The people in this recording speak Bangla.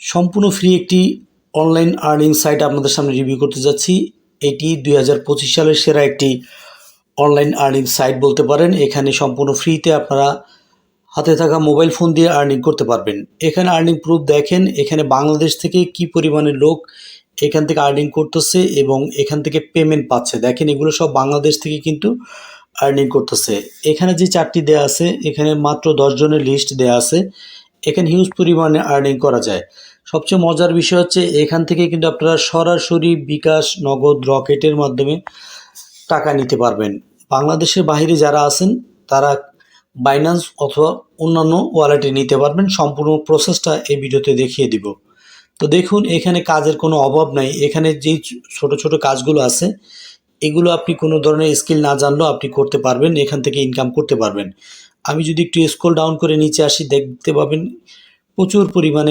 সম্পূর্ণ ফ্রি একটি অনলাইন আর্নিং সাইট আপনাদের সামনে রিভিউ করতে যাচ্ছি। এটি 2025 সালের সেরা একটি অনলাইন আর্নিং সাইট বলতে পারেন। এখানে সম্পূর্ণ ফ্রিতে আপনারা হাতে থাকা মোবাইল ফোন দিয়ে আর্নিং করতে পারবেন। এখানে আর্নিং প্রুফ দেখেন, এখানে বাংলাদেশ থেকে কি পরিমাণে লোক এখান থেকে আর্নিং করতেছে এবং এখান থেকে পেমেন্ট পাচ্ছে। দেখেন এগুলো সব বাংলাদেশ থেকে কিন্তু আর্নিং করতেছে। এখানে যে চারটি দেয়া আছে, এখানে মাত্র 10 জনের লিস্ট দেয়া আছে। এখানে হিউজ পরিমাণে আর্নিং করা যায়। সবচেয়ে মজার বিষয় হচ্ছে এখান থেকে কিন্তু আপনারা সরাসরি বিকাশ, নগদ, রকেটের মাধ্যমে টাকা নিতে পারবেন। বাংলাদেশের বাইরে যারা আছেন তারা বাইন্যান্স অথবা অন্যান্য ওয়ালেটে নিতে পারবেন। সম্পূর্ণ প্রসেসটা এই ভিডিওতে দেখিয়ে দিব। তো দেখুন, এখানে কাজের কোনো অভাব নাই। এখানে যেই ছোট ছোট কাজগুলো আছে এগুলো আপনি কোনো ধরনের স্কিল না জানলেও আপনি করতে পারবেন, এখান থেকে ইনকাম করতে পারবেন। আমি যদি একটু স্ক্রল ডাউন করে নিচে আসি, দেখতে পাবেন প্রচুর পরিমাণে